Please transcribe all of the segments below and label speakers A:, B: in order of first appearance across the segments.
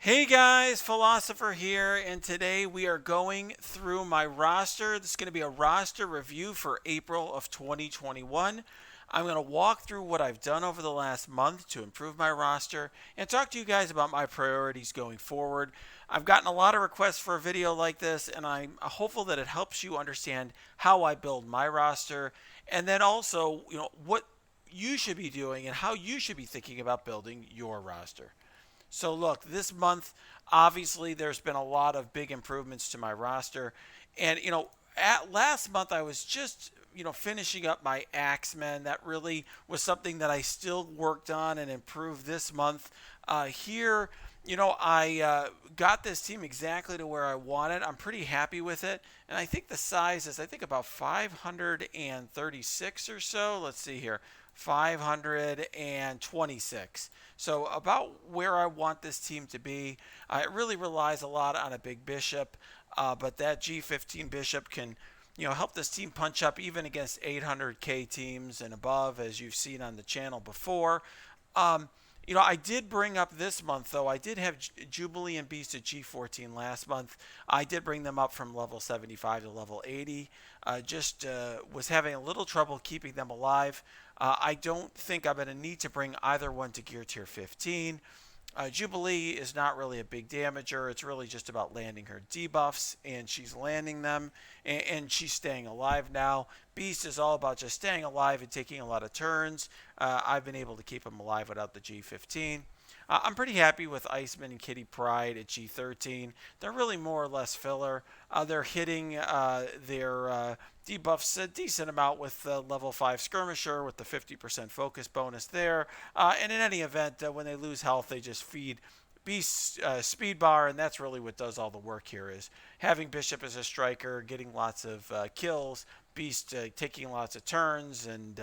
A: Hey guys, Philosopher here, and today we are going through my roster. This is going to be a roster review for April of 2021. I'm going to walk through what I've done over the last month to improve my roster and talk to you guys about my priorities going forward. I've gotten a lot of requests for a video like this, and I'm hopeful that it helps you understand how I build my roster and then also, what you should be doing and how you should be thinking about building your roster. So look, this month, obviously, there's been a lot of big improvements to my roster, and at last month I was just finishing up my Axemen. That really was something that I still worked on and improved this month. Here, I got this team exactly to where I wanted. I'm pretty happy with it, and I think the size is about 536 or so. Let's see here. 526. So about where I want this team to be. It really relies a lot on a big bishop, but that G15 bishop can help this team punch up even against 800k teams and above, as you've seen on the channel before. I did bring up this month, though. I did have Jubilee and Beast at G14 last month. I did bring them up from level 75 to level 80. Just was having a little trouble keeping them alive. I don't think I'm going to need to bring either one to gear tier 15. Jubilee is not really a big damager. It's really just about landing her debuffs, and she's landing them, and she's staying alive now. Beast is all about just staying alive and taking a lot of turns. I've been able to keep him alive without the G15. I'm pretty happy with Iceman and Kitty Pryde at G13. They're really more or less filler. They're hitting their debuffs a decent amount with level 5 Skirmisher with the 50% focus bonus there. And in any event, when they lose health, they just feed Beast speed bar, and that's really what does all the work here, is having Bishop as a striker, getting lots of kills, Beast taking lots of turns, and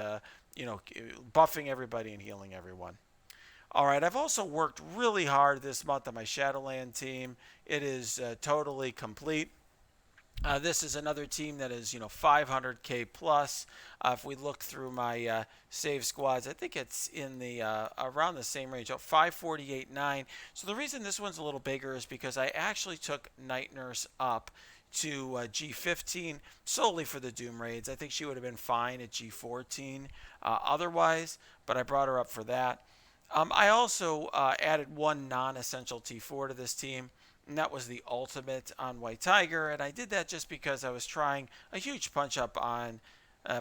A: buffing everybody and healing everyone. All right, I've also worked really hard this month on my Shadowland team. It is totally complete. This is another team that is, 500k plus. If we look through my save squads, I think it's in the around the same range, 548.9. So the reason this one's a little bigger is because I actually took Night Nurse up to G15 solely for the Doom raids. I think she would have been fine at G14 otherwise, but I brought her up for that. I also added one non-essential T4 to this team, and that was the ultimate on White Tiger, and I did that just because I was trying a huge punch-up on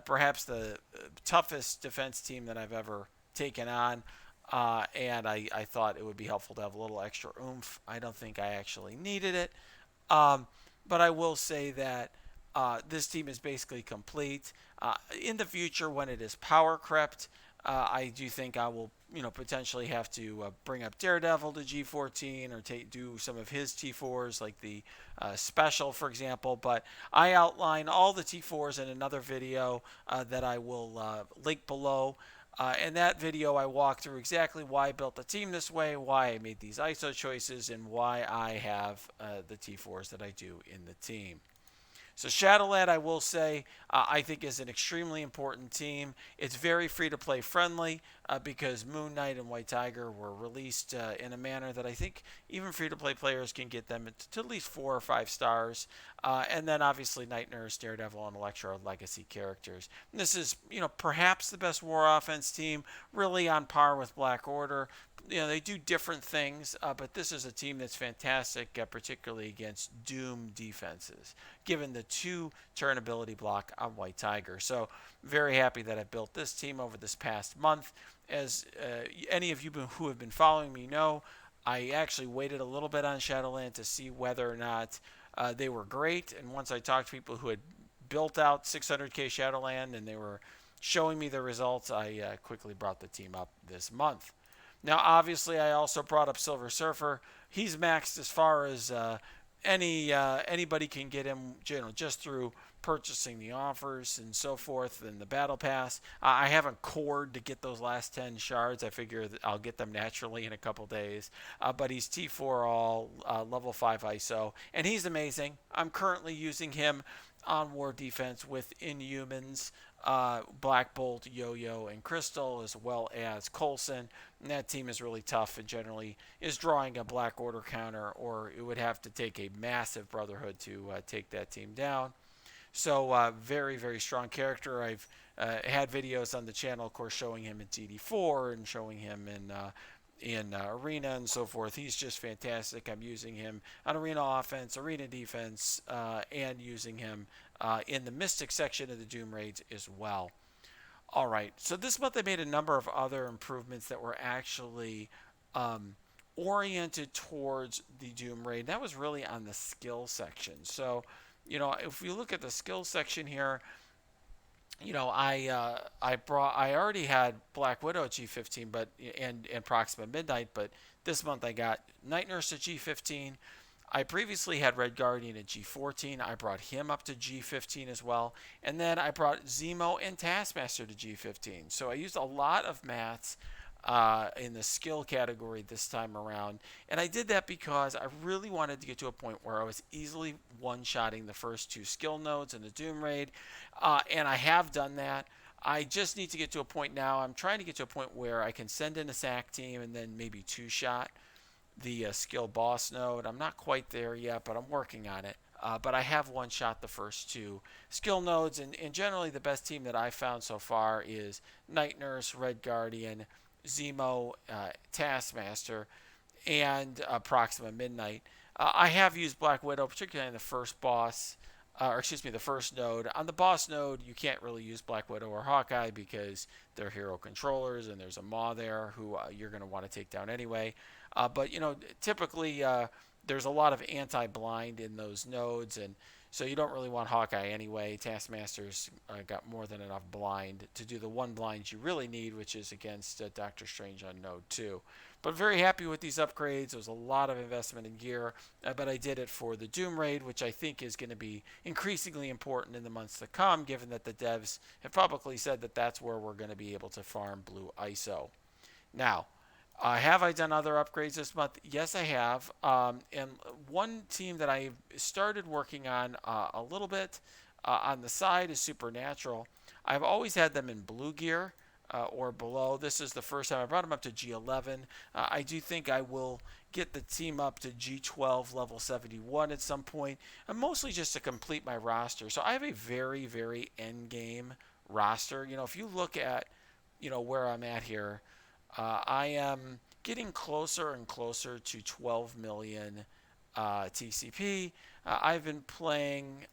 A: perhaps the toughest defense team that I've ever taken on, and I thought it would be helpful to have a little extra oomph. I don't think I actually needed it, but I will say that this team is basically complete. In the future, when it is power crept, I do think I will, potentially have to bring up Daredevil to G14 or do some of his T4s, like the special, for example. But I outline all the T4s in another video that I will link below. In that video, I walk through exactly why I built the team this way, why I made these ISO choices, and why I have the T4s that I do in the team. So Shadowland, I will say, I think is an extremely important team. It's very free-to-play friendly because Moon Knight and White Tiger were released in a manner that I think even free-to-play players can get them to at least 4 or 5 stars. And then obviously Night Nurse, Daredevil, and Elektra are legacy characters. And this is, perhaps the best war offense team, really on par with Black Order. They do different things, but this is a team that's fantastic, particularly against Doom defenses, given the 2 turn ability block on White Tiger. So very happy that I built this team over this past month. As any of you who have been following me know, I actually waited a little bit on Shadowland to see whether or not they were great. And once I talked to people who had built out 600k Shadowland and they were showing me the results, I quickly brought the team up this month. Now, obviously, I also brought up Silver Surfer. He's maxed as far as anybody can get him, just through purchasing the offers and so forth and the battle pass. I haven't cored to get those last 10 shards. I figure that I'll get them naturally in a couple days. But he's T4 all, level 5 ISO, and he's amazing. I'm currently using him on war defense with Inhumans, Black Bolt, Yo-Yo, and Crystal, as well as Coulson. And that team is really tough and generally is drawing a Black Order counter, or it would have to take a massive Brotherhood to take that team down. So very, very strong character. I've had videos on the channel, of course, showing him in TD4 and showing him in arena and so forth. He's just fantastic. I'm using him on arena offense, arena defense, and using him in the Mystic section of the Doom raids as well. All right, so this month I made a number of other improvements that were actually oriented towards the Doom raid. That was really on the skill section. So, if you look at the skill section here, I already had Black Widow at G15, but and Proxima Midnight, but this month I got Night Nurse at G15. I previously had Red Guardian at G14. I brought him up to G15 as well. And then I brought Zemo and Taskmaster to G15. So I used a lot of mats in the skill category this time around. And I did that because I really wanted to get to a point where I was easily one-shotting the first two skill nodes in the Doom Raid. And I have done that. I just need to get to a point now. I'm trying to get to a point where I can send in a SAC team and then maybe two-shot the skill boss node. I'm not quite there yet, but I'm working on it. But I have one shot the first two skill nodes, and generally the best team that I've found so far is Night Nurse, Red Guardian, Zemo, Taskmaster, and Proxima Midnight. I have used Black Widow, particularly in the first boss, the first node. On the boss node, you can't really use Black Widow or Hawkeye because they're hero controllers, and there's a Maw there who you're going to want to take down anyway. But typically there's a lot of anti-blind in those nodes, and so you don't really want Hawkeye anyway. Taskmaster's got more than enough blind to do the one blind you really need, which is against Doctor Strange on node 2. But very happy with these upgrades. There was a lot of investment in gear, but I did it for the Doom Raid, which I think is going to be increasingly important in the months to come, given that the devs have publicly said that that's where we're going to be able to farm Blue ISO. Now, have I done other upgrades this month? Yes, I have. And one team that I started working on a little bit on the side is Supernatural. I've always had them in blue gear or below. This is the first time I brought them up to G11. I do think I will get the team up to G12 level 71 at some point, and mostly just to complete my roster. So I have a very, very end game roster. If you look at where I'm at here, I am getting closer and closer to 12 million TCP. I've been playing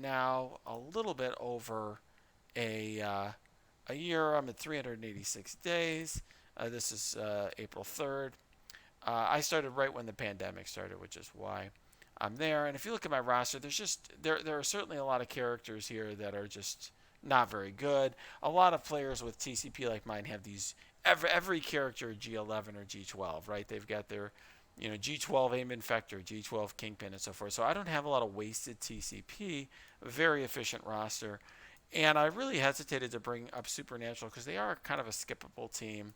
A: now a little bit over a year. I'm at 386 days. This is April 3rd. I started right when the pandemic started, which is why I'm there. And if you look at my roster, there are certainly a lot of characters here that are just not very good. A lot of players with TCP like mine have these every character G11 or G12, right? They've got their G12 Aim Infector, G12 Kingpin, and so forth. So I don't have a lot of wasted TCP. A very efficient roster. And I really hesitated to bring up Supernatural because they are kind of a skippable team.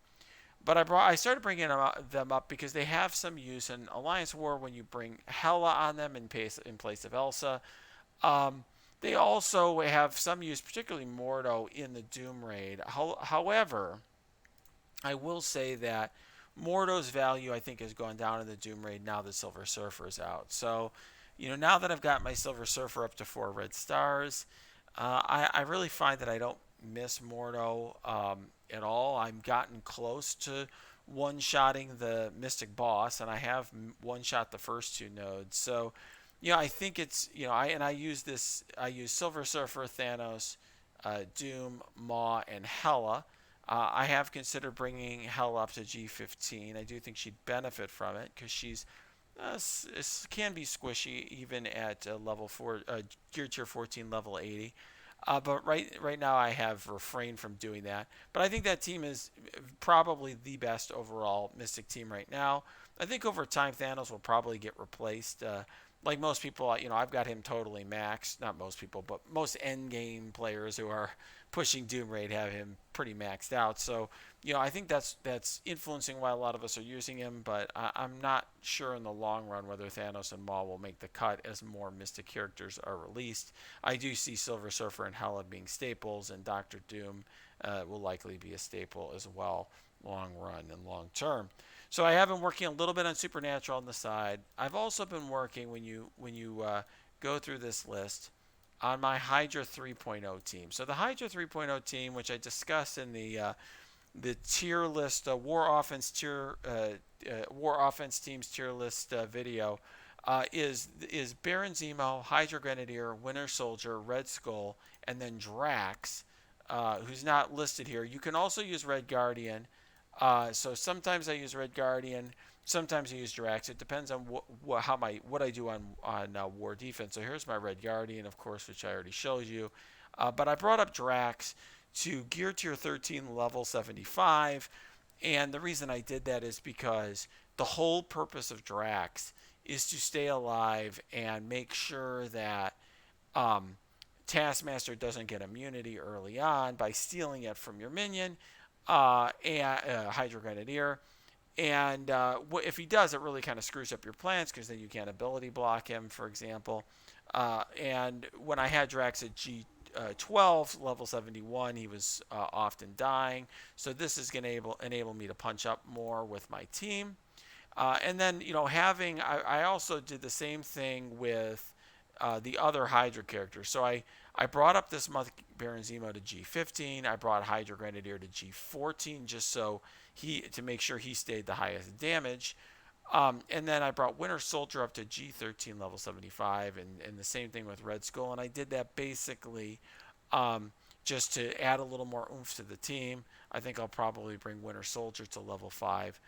A: But I started bringing them up because they have some use in Alliance War when you bring Hela on them in place of Elsa. They also have some use, particularly Mordo, in the Doom Raid. However, I will say that Mordo's value, I think, has gone down in the Doom Raid now that Silver Surfer is out. So, now that I've got my Silver Surfer up to 4 red stars, I really find that I don't miss Mordo at all. I've gotten close to one-shotting the Mystic Boss, and I have one-shot the first two nodes. So, I think it's, I use Silver Surfer, Thanos, Doom, Maw, and Hela. I have considered bringing Hela up to G15. I do think she'd benefit from it because she's can be squishy even at level 4, gear tier 14, level 80. But right now I have refrained from doing that. But I think that team is probably the best overall Mystic team right now. I think over time Thanos will probably get replaced. Like most people, I've got him totally maxed. Not most people, but most end game players who are pushing Doom Raid have him pretty maxed out. So, I think that's influencing why a lot of us are using him, but I'm not sure in the long run whether Thanos and Maul will make the cut as more Mystic characters are released. I do see Silver Surfer and Hela being staples, and Doctor Doom will likely be a staple as well, long run and long term. So I have been working a little bit on Supernatural on the side. I've also been working when you go through this list on my Hydra 3.0 team. So the Hydra 3.0 team, which I discussed in the tier list War Offense teams tier list video, is Baron Zemo, Hydra Grenadier, Winter Soldier, Red Skull, and then Drax, who's not listed here. You can also use Red Guardian. So sometimes I use Red Guardian, sometimes I use Drax. It depends on what I do on War Defense. So here's my Red Guardian, of course, which I already showed you. But I brought up Drax to Gear Tier 13, level 75, and the reason I did that is because the whole purpose of Drax is to stay alive and make sure that Taskmaster doesn't get immunity early on by stealing it from your minion, Hydra Grenadier. And if he does, it really kind of screws up your plans because then you can't ability block him, for example. And when I had Drax at G12, level 71, he was often dying. So this is going to enable me to punch up more with my team. And then, I also did the same thing with the other Hydra characters. So I brought up this month Baron Zemo to G15. I brought Hydra Grenadier to G14 just so to make sure he stayed the highest damage. And then I brought Winter Soldier up to G13 level 75, and the same thing with Red Skull. And I did that basically just to add a little more oomph to the team. I think I'll probably bring Winter Soldier to level 5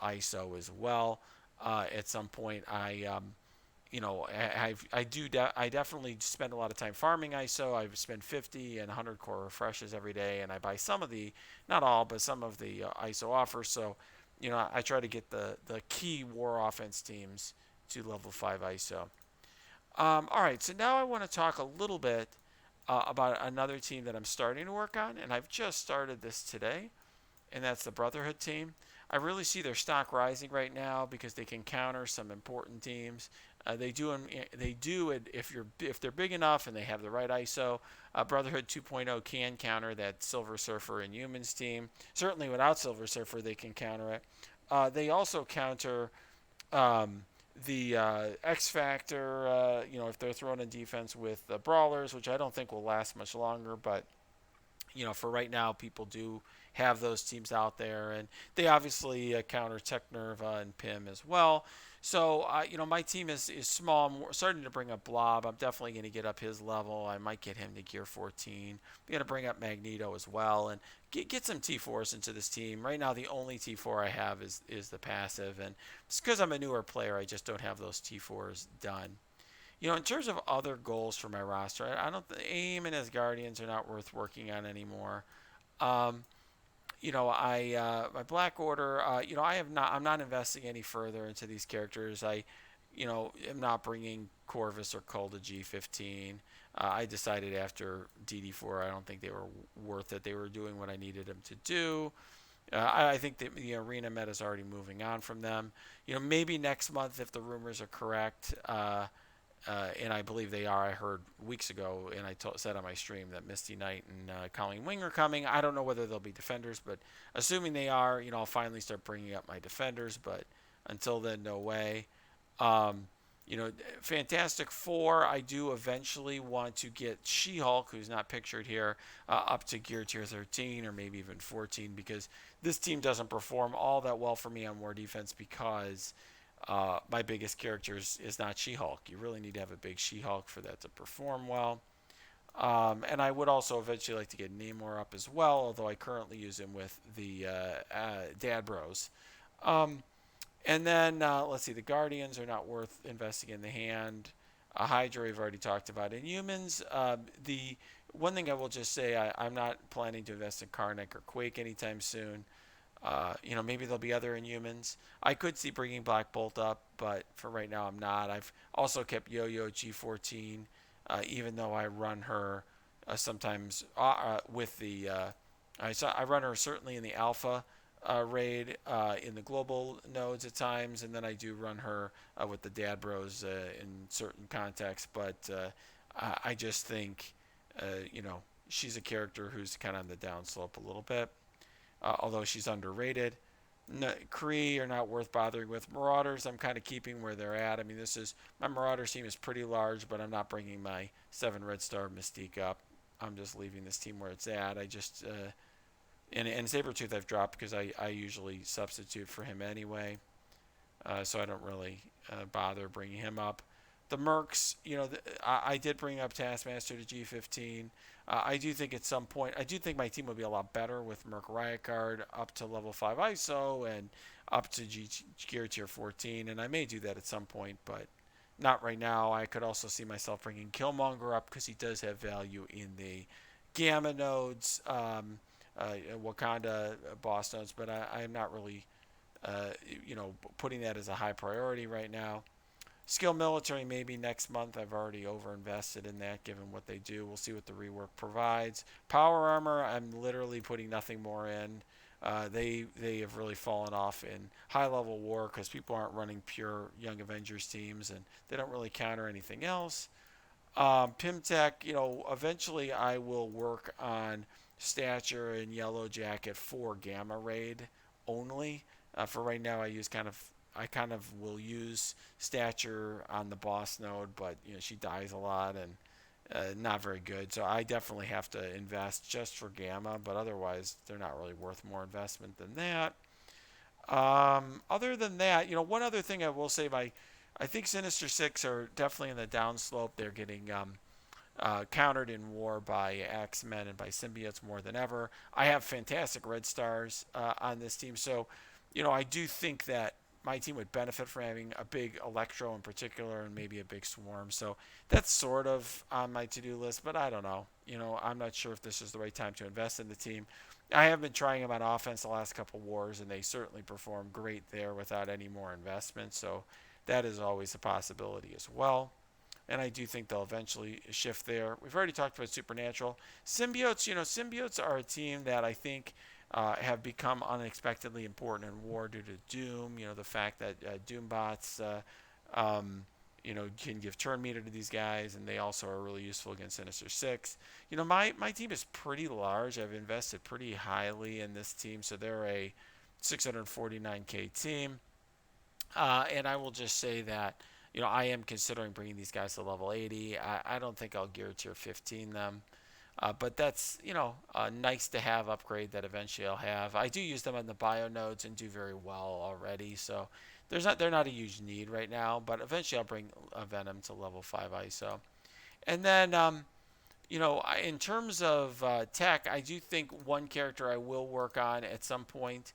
A: ISO as well at some point. I definitely spend a lot of time farming ISO. I spend 50 and 100 core refreshes every day, and I buy not all, but some of the ISO offers. So, I try to get the key War Offense teams to level 5 ISO. All right, so now I want to talk a little bit about another team that I'm starting to work on, and I've just started this today, and that's the Brotherhood team. I really see their stock rising right now because they can counter some important teams. They do it if they're big enough and they have the right ISO. Brotherhood 2.0 can counter that Silver Surfer and Humans team. Certainly without Silver Surfer, they can counter it. They also counter the X Factor, if they're thrown in defense with Brawlers, which I don't think will last much longer, but for right now, people do have those teams out there, and they obviously counter Technerva and Pym as well. So, my team is small. I'm starting to bring up Blob. I'm definitely going to get up his level. I might get him to Gear 14. I'm going to bring up Magneto as well and get some T4s into this team. Right now, the only T4 I have is the passive, and it's because I'm a newer player. I just don't have those T4s done. In terms of other goals for my roster, I don't think AIM and his Guardians are not worth working on anymore. My Black Order, I'm not investing any further into these characters. I am not bringing Corvus or Cull to G15. I decided after DD4, I don't think they were worth it. They were doing what I needed them to do. I think that the arena meta is already moving on from them. Maybe next month, if the rumors are correct, and I believe they are. I heard weeks ago, and I said on my stream that Misty Knight and Colleen Wing are coming. I don't know whether they'll be defenders, but assuming they are, I'll finally start bringing up my defenders. But until then, no way. Fantastic Four, I do eventually want to get She-Hulk, who's not pictured here, up to Gear Tier 13 or maybe even 14, because this team doesn't perform all that well for me on War Defense because my biggest character is not She-Hulk. You really need to have a big She-Hulk for that to perform well. And I would also eventually like to get Namor up as well, although I currently use him with the Dad Bros. And then, let's see, the Guardians are not worth investing in the hand. Hydra, we've already talked about. In Humans, the one thing I will just say, I'm not planning to invest in Karnak or Quake anytime soon. Maybe there'll be other Inhumans. I could see bringing Black Bolt up, but for right now, I'm not. I've also kept Yo-Yo G14, even though I run her sometimes with the I run her certainly in the alpha raid in the global nodes at times, and then I do run her with the Dad Bros in certain contexts. But I just think, you know, she's a character who's kind of on the downslope a little bit, although she's underrated. No, Kree are not worth bothering with. Marauders, I'm kind of keeping where they're at. I mean, this is my Marauders team is pretty large, but I'm not bringing my 7 Red Star Mystique up. I'm just leaving this team where it's at. I just and Sabretooth I've dropped because I usually substitute for him anyway, so I don't really bother bringing him up. The Mercs, you know, I did bring up Taskmaster to G15. I do think at some point, I do think my team would be a lot better with Merc Riot Guard up to level 5 ISO and up to Gear Tier 14, and I may do that at some point, but not right now. I could also see myself bringing Killmonger up because he does have value in the Gamma nodes, Wakanda boss nodes, but I am not really, you know, putting that as a high priority right now. Skill military maybe next month. I've already overinvested in that given what they do. We'll see what the rework provides. Power armor, I'm literally putting nothing more in. They have really fallen off in high level war because people aren't running pure Young Avengers teams and they don't really counter anything else. Pimtech, you know, eventually I will work on stature and yellow jacket for gamma raid only. For right now, I kind of will use stature on the boss node, but you know she dies a lot and not very good. So I definitely have to invest just for gamma, but otherwise they're not really worth more investment than that. Other than that, you know, one other thing I will say, I think Sinister Six are definitely in the downslope. They're getting countered in war by X-Men and by symbiotes more than ever. I have fantastic Red Stars on this team, so you know I do think that my team would benefit from having a big Electro in particular and maybe a big Swarm. So that's sort of on my to-do list, but I don't know. You know, I'm not sure if this is the right time to invest in the team. I have been trying them on offense the last couple wars, and they certainly perform great there without any more investment. So that is always a possibility as well, and I do think they'll eventually shift there. We've already talked about Supernatural. Symbiotes, you know, Symbiotes are a team that I think have become unexpectedly important in war due to Doom. You know, the fact that Doombots, you know, can give turn meter to these guys, and they also are really useful against Sinister Six. You know, my team is pretty large. I've invested pretty highly in this team, so they're a 649K team. And I will just say that, you know, I am considering bringing these guys to level 80. I don't think I'll gear tier 15 them. But that's, you know, a nice to have upgrade that eventually I'll have. I do use them on the bio nodes and do very well already. So they're not a huge need right now. But eventually I'll bring a Venom to level 5 ISO. And then, you know, in terms of tech, I do think one character I will work on at some point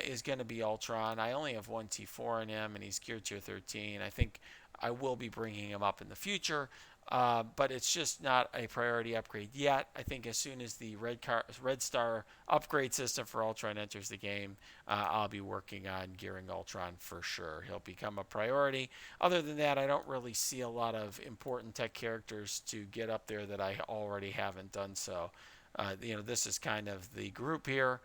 A: is going to be Ultron. I only have one T4 in him, and he's geared tier 13. I think I will be bringing him up in the future, but it's just not a priority upgrade yet. I think as soon as the Red Star upgrade system for Ultron enters the game, I'll be working on gearing Ultron for sure. He'll become a priority. Other than that, I don't really see a lot of important tech characters to get up there that I already haven't done so. You know, this is kind of the group here.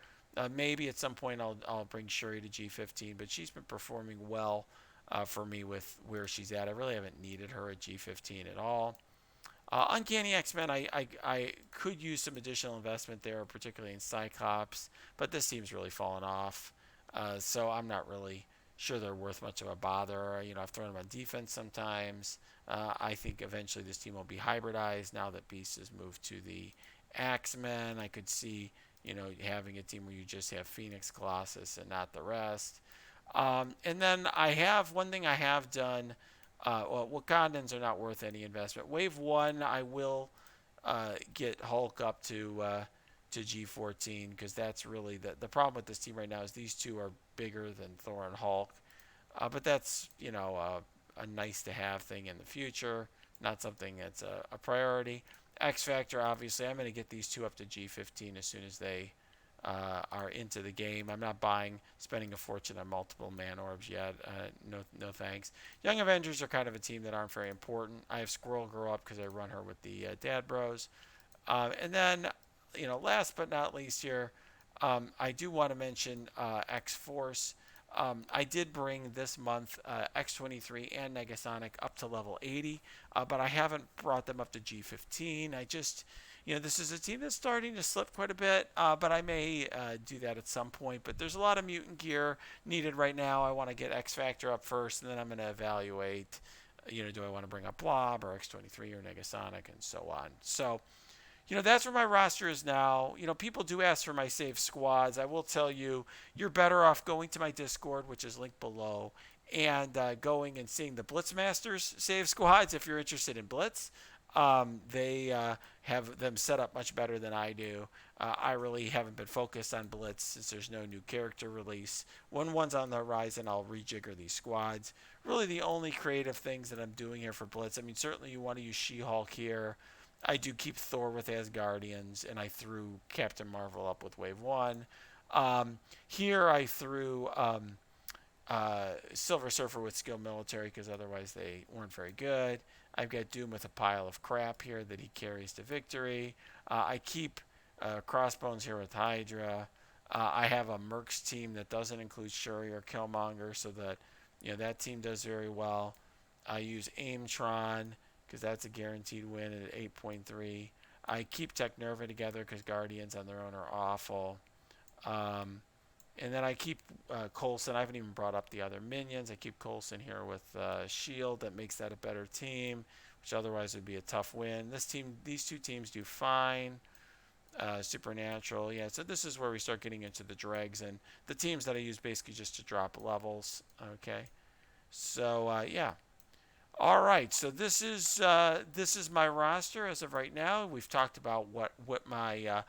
A: Maybe at some point I'll bring Shuri to G15, but she's been performing well for me with where she's at. I really haven't needed her at G15 at all. Uncanny X-Men, I could use some additional investment there, particularly in Cyclops, but this team's really fallen off. So I'm not really sure they're worth much of a bother. You know, I've thrown them on defense sometimes. I think eventually this team will be hybridized now that Beast has moved to the X-Men. I could see, you know, having a team where you just have Phoenix, Colossus, and not the rest. And then I have one thing I have done. Well, Wakandans are not worth any investment. Wave 1, I will get Hulk up to G14 because that's really the problem with this team right now is these two are bigger than Thor and Hulk. But that's, you know, a nice to have thing in the future, not something that's a priority. X Factor, obviously, I'm going to get these two up to G15 as soon as they are into the game. I'm not spending a fortune on multiple man orbs yet. No thanks. Young Avengers are kind of a team that aren't very important. I have Squirrel Girl up because I run her with the Dad Bros. And then, last but not least here, I do want to mention X-Force. I did bring this month X-23 and Negasonic up to level 80, but I haven't brought them up to G15. This is a team that's starting to slip quite a bit, but I may do that at some point. But there's a lot of mutant gear needed right now. I want to get X Factor up first, and then I'm going to evaluate, do I want to bring up Blob or X-23 or Negasonic and so on. So, that's where my roster is now. People do ask for my save squads. I will tell you, you're better off going to my Discord, which is linked below, and going and seeing the Blitzmasters save squads if you're interested in Blitz. They have them set up much better than I do. I really haven't been focused on Blitz since there's no new character release. When one's on the horizon, I'll rejigger these squads. Really, the only creative things that I'm doing here for Blitz, I mean, certainly you want to use She-Hulk here. I do keep Thor with Asgardians, and I threw Captain Marvel up with Wave 1. Here I threw Silver Surfer with Skill Military because otherwise they weren't very good. I've got Doom with a pile of crap here that he carries to victory. I keep Crossbones here with Hydra. I have a Mercs team that doesn't include Shuri or Killmonger, so that that team does very well. I use Aimtron because that's a guaranteed win at 8.3. I keep Technerva together because Guardians on their own are awful. And then I keep Coulson. I haven't even brought up the other minions. I keep Coulson here with Shield. That makes that a better team, which otherwise would be a tough win. These two teams do fine. Supernatural, yeah. So this is where we start getting into the dregs and the teams that I use basically just to drop levels. Okay, so yeah. All right, so this is my roster as of right now. We've talked about what my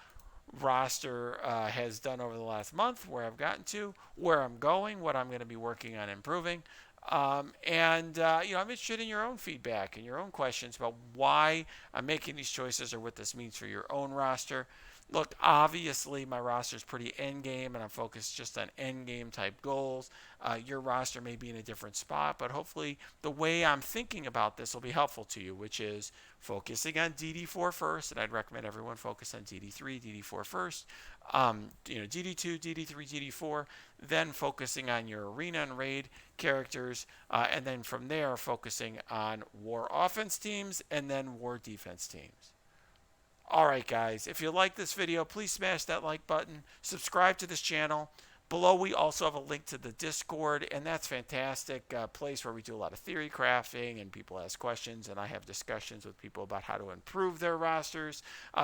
A: roster has done over the last month, where I've gotten to, where I'm going, what I'm going to be working on improving. And I'm interested in your own feedback and your own questions about why I'm making these choices or what this means for your own roster. Look, obviously my roster is pretty end game, and I'm focused just on end game type goals. Your roster may be in a different spot, but hopefully the way I'm thinking about this will be helpful to you, which is focusing on DD4 first, and I'd recommend everyone focus on DD3, DD4 first. DD2, DD3, DD4, then focusing on your arena and raid characters, and then from there focusing on war offense teams and then war defense teams. Alright guys, if you like this video, please smash that like button, subscribe to this channel. Below we also have a link to the Discord, and that's a fantastic place where we do a lot of theory crafting and people ask questions, and I have discussions with people about how to improve their rosters.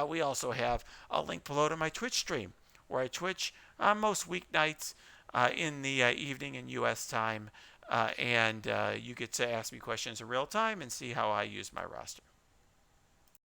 A: We also have a link below to my Twitch stream, where I Twitch on most weeknights in the evening in US time, and you get to ask me questions in real time and see how I use my roster.